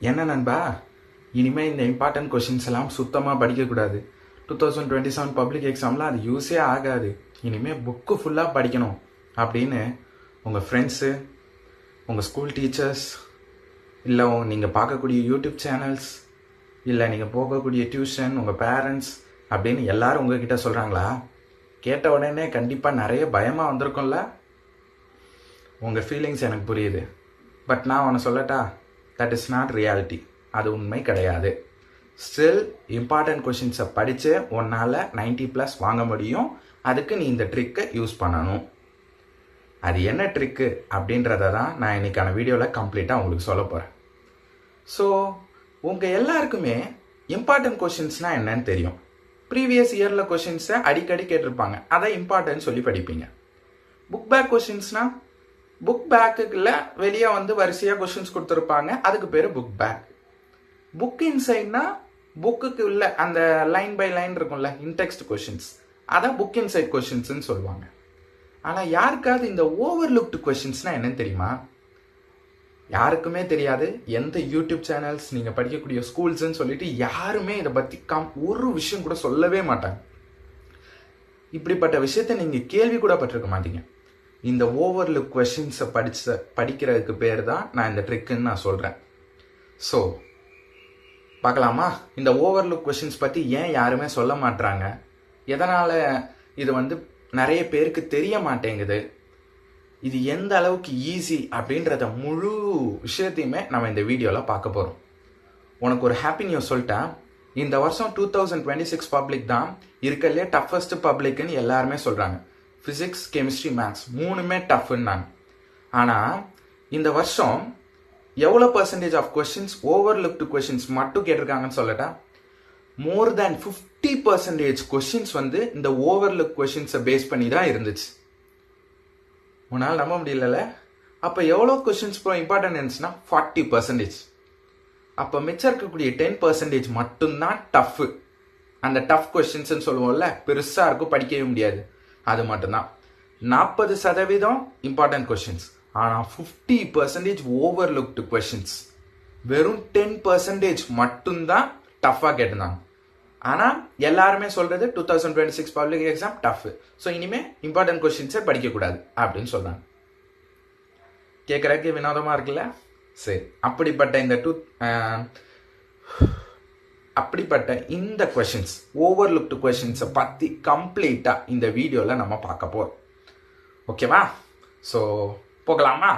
என்ன நண்பா, இனிமேல் இந்த இம்பார்ட்டன்ட் கொஷின்ஸ் எல்லாம் சுத்தமாக படிக்கக்கூடாது. 2027 பப்ளிக் எக்ஸாமில் அது யூஸே ஆகாது. இனிமேல் புக்கு ஃபுல்லாக படிக்கணும் அப்படின்னு உங்கள் ஃப்ரெண்ட்ஸு, உங்கள் ஸ்கூல் டீச்சர்ஸ், இல்லை நீங்கள் பார்க்கக்கூடிய யூடியூப் சேனல்ஸ், இல்லை நீங்கள் போகக்கூடிய டியூஷன், உங்கள் பேரண்ட்ஸ் அப்படின்னு எல்லாரும் உங்ககிட்ட சொல்கிறாங்களா? கேட்ட உடனே கண்டிப்பாக நிறைய பயமாக வந்திருக்கும்ல? உங்கள் ஃபீலிங்ஸ் எனக்கு புரியுது. பட் நான் ஒன்று சொல்லட்டா, தட் இஸ் நாட் ரியாலிட்டி. அது உண்மை கிடையாது. ஸ்டில் இம்பார்ட்டன்ட் கொஷின்ஸை படித்து உன்னால் 90+ வாங்க முடியும். அதுக்கு நீ இந்த ட்ரிக்கை யூஸ் பண்ணணும். அது என்ன ட்ரிக்கு அப்படின்றத தான் நான் இன்னைக்கான வீடியோவில் கம்ப்ளீட்டாக உங்களுக்கு சொல்ல போகிறேன். ஸோ உங்கள் எல்லாருக்குமே இம்பார்ட்டன்ட் கொஷின்ஸ்னால் என்னன்னு தெரியும். ப்ரீவியஸ் இயரில் கொஷின்ஸை அடிக்கடி கேட்டிருப்பாங்க, அதை இம்பார்ட்டன்ட் சொல்லி படிப்பீங்க. புக் பேக் கொஷின்ஸ்னால் புக் பேக்குல வெளியே வரிசையாக கொஷின்ஸ் கொடுத்துருப்பாங்க, அதுக்கு பேர் புக் பேக். புக் இன்சைட்னா புக்குக்கு உள்ள அந்த லைன் பை லைன் இருக்கும்ல, இன்டெக்ஸ்ட் கொஷின்ஸ், அதான் புக் இன்சைட் கொஷின்ஸ்ன்னு சொல்லுவாங்க. ஆனால் யாருக்காவது இந்த ஓவர்லுக்டு கொஷின்ஸ்னா என்னன்னு தெரியுமா? யாருக்குமே தெரியாது. எந்த யூடியூப் சேனல்ஸ், நீங்கள் படிக்கக்கூடிய ஸ்கூல்ஸ்ன்னு சொல்லிட்டு யாருமே இதை பற்றி ஒரு விஷயம் கூட சொல்லவே மாட்டாங்க. இப்படிப்பட்ட விஷயத்தை நீங்கள் கேள்வி கூட பட்டிருக்க மாட்டீங்க. இந்த ஓவர்லுக் கொஷின்ஸை படிக்கிறதுக்கு பேர் தான் நான் இந்த ட்ரிக்குன்னு நான் சொல்கிறேன். ஸோ பார்க்கலாமா? இந்த ஓவர்லுக் கொஷின்ஸ் பற்றி ஏன் யாருமே சொல்ல மாட்டாங்க, எதனால் இது நிறைய பேருக்கு தெரிய மாட்டேங்குது, இது எந்த அளவுக்கு ஈஸி அப்படின்றத முழு விஷயத்தையுமே நம்ம இந்த வீடியோவில் பார்க்க போகிறோம். உனக்கு ஒரு ஹாப்பி நியூஸ் சொல்லிட்டேன். இந்த வருஷம் 2026 பப்ளிக் தான் இருக்கலே டஃபஸ்ட் பப்ளிக்னு எல்லாருமே சொல்கிறாங்க. ஃபிசிக்ஸ், கெமிஸ்ட்ரி, மேத்ஸ் மூணுமே டஃப்னாங்க. ஆனால் இந்த வருஷம் எவ்வளோ பர்சன்டேஜ் ஆஃப் கொஷின்ஸ் ஓவர்லுக்டு கொஷின்ஸ் மட்டும் கேட்டிருக்காங்கன்னு சொல்லட்டா? மோர் தேன் 50% கொஷின்ஸ் இந்த ஓவர்லுக் கொஷின்ஸை பேஸ் பண்ணி தான் இருந்துச்சு. உன்னால் நம்ப முடியல? அப்போ எவ்வளோ கொஷின்ஸ் இம்பார்ட்டன்ட் இருந்துச்சுன்னா 40%. அப்போ மிச்சம் இருக்கக்கூடிய 10% மட்டும்தான் டஃப். அந்த டஃப் கொஷின்ஸ்ன்னு சொல்லுவோம்ல, பெருசாக இருக்கும், படிக்கவே முடியாது, அது மட்டும்தான். 40% இம்பார்ட்டன்ட் கொஷின்ஸ், ஆனால் 50% ஓவர்லுக்டு கொஷின்ஸ். வெறும் 10% மட்டும்தான் டஃப்பாக கேட்டிருந்தாங்க. ஆனால் எல்லாருமே சொல்றது 2026 பப்ளிக் எக்ஸாம் டஃப். ஸோ இனிமே இம்பார்ட்டன்ட் கொஷின்ஸே படிக்கக்கூடாது அப்படின்னு சொல்றாங்க. கேட்குறதுக்கு வினோதமாக இருக்குல்ல? சரி, அப்படிப்பட்ட இந்த கொஷின்ஸ், ஓவர்லுக்டு கொஷின்ஸை பற்றி கம்ப்ளீட்டாக இந்த வீடியோவில் நம்ம பார்க்க போகிறோம். ஓகேவா? ஸோ போகலாமா?